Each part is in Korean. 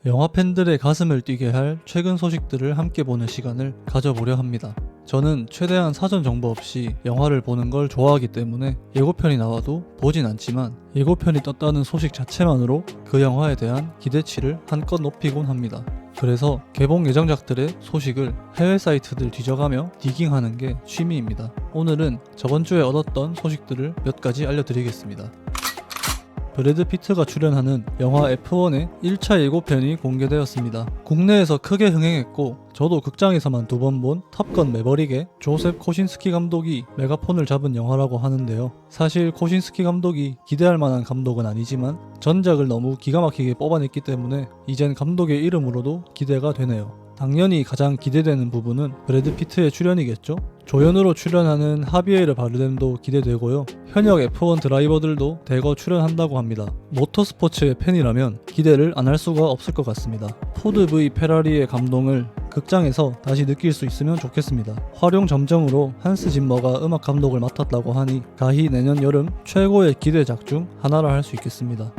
영화 팬들의 가슴을 뛰게 할 최근 소식들을 함께 보는 시간을 가져보려 합니다. 저는 최대한 사전 정보 없이 영화를 보는 걸 좋아하기 때문에 예고편이 나와도 보진 않지만 예고편이 떴다는 소식 자체만으로 그 영화에 대한 기대치를 한껏 높이곤 합니다. 그래서 개봉 예정작들의 소식을 해외 사이트들 뒤져가며 디깅하는 게 취미입니다. 오늘은 저번 주에 얻었던 소식들을 몇 가지 알려드리겠습니다. 브래드 피트가 출연하는 영화 F1의 1차 예고편이 공개되었습니다. 국내에서 크게 흥행했고 저도 극장에서만 2번 본 탑건 매버릭의 조셉 코신스키 감독이 메가폰을 잡은 영화라고 하는데요. 사실 코신스키 감독이 기대할 만한 감독은 아니지만 전작을 너무 기가 막히게 뽑아냈기 때문에 이젠 감독의 이름으로도 기대가 되네요. 당연히 가장 기대되는 부분은 브래드 피트의 출연이겠죠? 조연으로 출연하는 하비에르 바르뎀도 기대되고요. 현역 F1 드라이버들도 대거 출연한다고 합니다. 모터스포츠의 팬이라면 기대를 안 할 수가 없을 것 같습니다. 포드 V 페라리의 감동을 극장에서 다시 느낄 수 있으면 좋겠습니다. 활용 점정으로 한스 짐머가 음악 감독을 맡았다고 하니 가히 내년 여름 최고의 기대작 중 하나라 할 수 있겠습니다.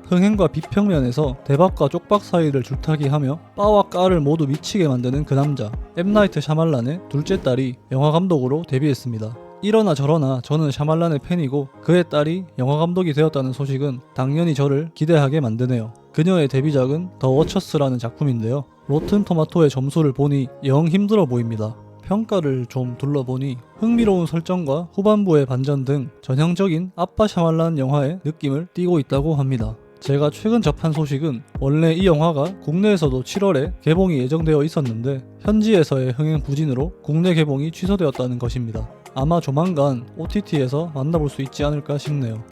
흥행과 비평면에서 대박과 쪽박 사이를 줄타기하며 빠와 까를 모두 미치게 만드는 그 남자 M. 나이트 샤말란의 둘째 딸이 영화 감독으로 데뷔했습니다. 이러나 저러나 저는 샤말란의 팬이고 그의 딸이 영화 감독이 되었다는 소식은 당연히 저를 기대하게 만드네요. 그녀의 데뷔작은 더 워처스라는 작품인데요. 로튼 토마토의 점수를 보니 영 힘들어 보입니다. 평가를 좀 둘러보니 흥미로운 설정과 후반부의 반전 등 전형적인 아빠 샤말란 영화의 느낌을 띠고 있다고 합니다. 제가 최근 접한 소식은 원래 이 영화가 국내에서도 7월에 개봉이 예정되어 있었는데 현지에서의 흥행 부진으로 국내 개봉이 취소되었다는 것입니다. 아마 조만간 OTT에서 만나볼 수 있지 않을까 싶네요.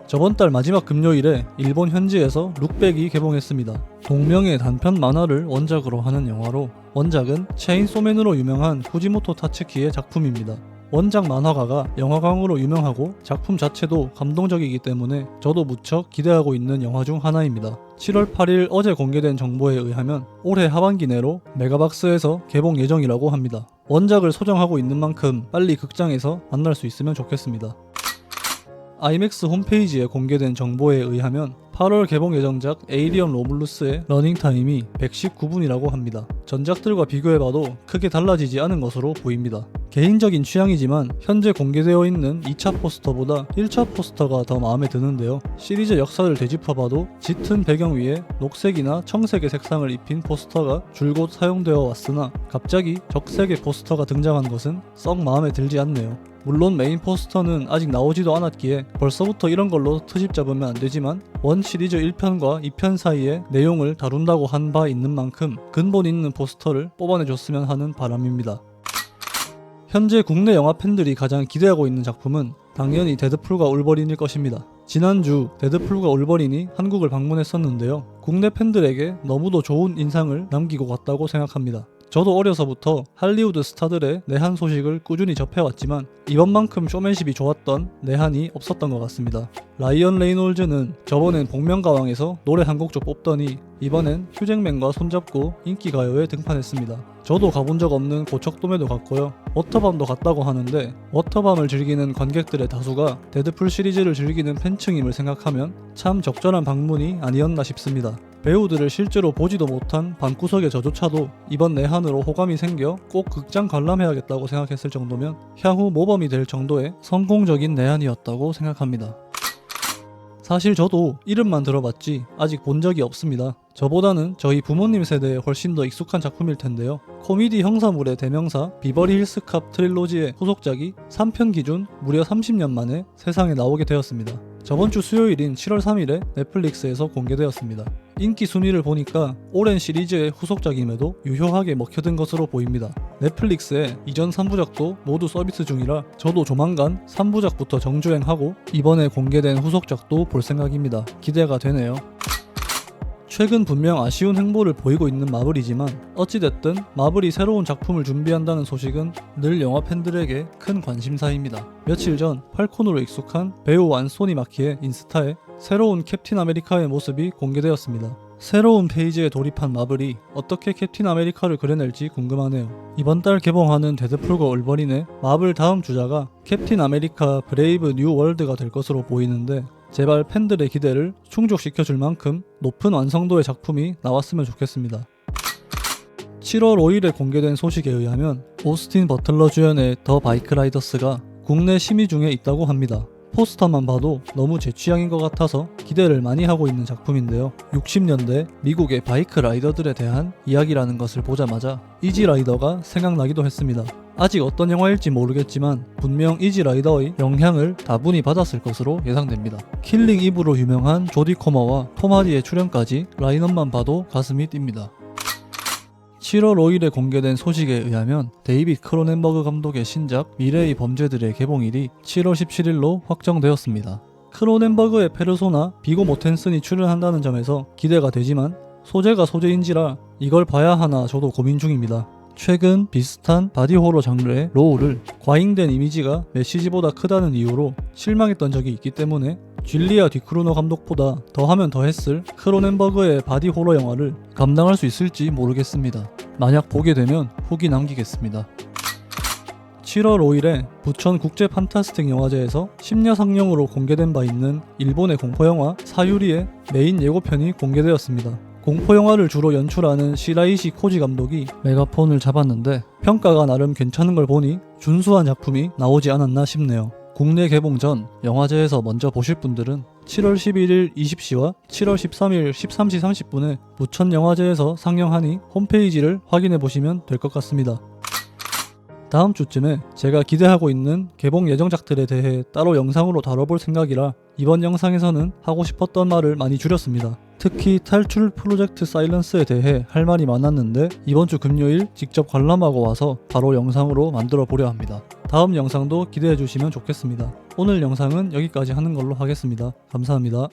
저번 달 마지막 금요일에 일본 현지에서 룩백이 개봉했습니다. 동명의 단편 만화를 원작으로 하는 영화로 원작은 체인소맨으로 유명한 후지모토 타츠키의 작품입니다. 원작 만화가가 영화광으로 유명하고 작품 자체도 감동적이기 때문에 저도 무척 기대하고 있는 영화 중 하나입니다. 7월 8일 어제 공개된 정보에 의하면 올해 하반기 내로 메가박스에서 개봉 예정이라고 합니다. 원작을 소장하고 있는 만큼 빨리 극장에서 만날 수 있으면 좋겠습니다. 아이맥스 홈페이지에 공개된 정보에 의하면 8월 개봉 예정작 에이리언 로블루스의 러닝타임이 119분이라고 합니다. 전작들과 비교해봐도 크게 달라지지 않은 것으로 보입니다. 개인적인 취향이지만 현재 공개되어 있는 2차 포스터보다 1차 포스터가 더 마음에 드는데요. 시리즈 역사를 되짚어봐도 짙은 배경 위에 녹색이나 청색의 색상을 입힌 포스터가 줄곧 사용되어 왔으나 갑자기 적색의 포스터가 등장한 것은 썩 마음에 들지 않네요. 물론 메인 포스터는 아직 나오지도 않았기에 벌써부터 이런 걸로 트집 잡으면 안 되지만 원 시리즈 1편과 2편 사이의 내용을 다룬다고 한 바 있는 만큼 근본 있는 포스터를 뽑아내줬으면 하는 바람입니다. 현재 국내 영화 팬들이 가장 기대하고 있는 작품은 당연히 데드풀과 울버린일 것입니다. 지난주 데드풀과 울버린이 한국을 방문했었는데요. 국내 팬들에게 너무도 좋은 인상을 남기고 갔다고 생각합니다. 저도 어려서부터 할리우드 스타들의 내한 소식을 꾸준히 접해왔지만 이번만큼 쇼맨십이 좋았던 내한이 없었던 것 같습니다. 라이언 레이놀즈는 저번엔 복면가왕에서 노래 한 곡 좀 뽑더니 이번엔 휴잭맨과 손잡고 인기가요에 등판했습니다. 저도 가본 적 없는 고척돔에도 갔고요. 워터밤도 갔다고 하는데 워터밤을 즐기는 관객들의 다수가 데드풀 시리즈를 즐기는 팬층임을 생각하면 참 적절한 방문이 아니었나 싶습니다. 배우들을 실제로 보지도 못한 방구석의 저조차도 이번 내한으로 호감이 생겨 꼭 극장 관람해야겠다고 생각했을 정도면 향후 모범이 될 정도의 성공적인 내한이었다고 생각합니다. 사실 저도 이름만 들어봤지 아직 본 적이 없습니다. 저보다는 저희 부모님 세대에 훨씬 더 익숙한 작품일 텐데요. 코미디 형사물의 대명사 비버리 힐스 캅 트릴로지의 후속작이 3편 기준 무려 30년 만에 세상에 나오게 되었습니다. 저번 주 수요일인 7월 3일에 넷플릭스에서 공개되었습니다. 인기 순위를 보니까 오랜 시리즈의 후속작임에도 유효하게 먹혀든 것으로 보입니다. 넷플릭스에 이전 3부작도 모두 서비스 중이라 저도 조만간 3부작부터 정주행하고 이번에 공개된 후속작도 볼 생각입니다. 기대가 되네요. 최근 분명 아쉬운 행보를 보이고 있는 마블이지만 어찌됐든 마블이 새로운 작품을 준비한다는 소식은 늘 영화 팬들에게 큰 관심사입니다. 며칠 전 팔콘으로 익숙한 배우 안소니 마키의 인스타에 새로운 캡틴 아메리카의 모습이 공개되었습니다. 새로운 페이지에 돌입한 마블이 어떻게 캡틴 아메리카를 그려낼지 궁금하네요. 이번 달 개봉하는 데드풀과 울버린의 마블 다음 주자가 캡틴 아메리카 브레이브 뉴 월드가 될 것으로 보이는데 제발 팬들의 기대를 충족시켜줄 만큼 높은 완성도의 작품이 나왔으면 좋겠습니다. 7월 5일에 공개된 소식에 의하면 오스틴 버틀러 주연의 더 바이크 라이더스가 국내 심의 중에 있다고 합니다. 포스터만 봐도 너무 제 취향인 것 같아서 기대를 많이 하고 있는 작품인데요. 60년대 미국의 바이크 라이더들에 대한 이야기라는 것을 보자마자 이지라이더가 생각나기도 했습니다. 아직 어떤 영화일지 모르겠지만 분명 이지라이더의 영향을 다분히 받았을 것으로 예상됩니다. 킬링 이브로 유명한 조디 코머와 톰 하디의 출연까지 라인업만 봐도 가슴이 뜁니다. 7월 5일에 공개된 소식에 의하면 데이빗 크로넨버그 감독의 신작 미래의 범죄들의 개봉일이 7월 17일로 확정되었습니다. 크로넨버그의 페르소나 비고 모텐슨이 출연한다는 점에서 기대가 되지만 소재가 소재인지라 이걸 봐야 하나 저도 고민 중입니다. 최근 비슷한 바디호러 장르의 로우를 과잉된 이미지가 메시지보다 크다는 이유로 실망했던 적이 있기 때문에 줄리아 디크루너 감독보다 더하면 더했을 크로넨버그의 바디호러 영화를 감당할 수 있을지 모르겠습니다. 만약 보게 되면 후기 남기겠습니다. 7월 5일에 부천 국제 판타스틱 영화제에서 심야 상영으로 공개된 바 있는 일본의 공포영화 사유리의 메인 예고편이 공개되었습니다. 공포영화를 주로 연출하는 시라이시 코지 감독이 메가폰을 잡았는데 평가가 나름 괜찮은 걸 보니 준수한 작품이 나오지 않았나 싶네요. 국내 개봉 전 영화제에서 먼저 보실 분들은 7월 11일 20시와 7월 13일 13시 30분에 부천 영화제에서 상영하니 홈페이지를 확인해 보시면 될 것 같습니다. 다음 주쯤에 제가 기대하고 있는 개봉 예정작들에 대해 따로 영상으로 다뤄볼 생각이라 이번 영상에서는 하고 싶었던 말을 많이 줄였습니다. 특히 탈출 프로젝트 사일런스에 대해 할 말이 많았는데 이번 주 금요일 직접 관람하고 와서 바로 영상으로 만들어 보려 합니다. 다음 영상도 기대해 주시면 좋겠습니다. 오늘 영상은 여기까지 하는 걸로 하겠습니다. 감사합니다.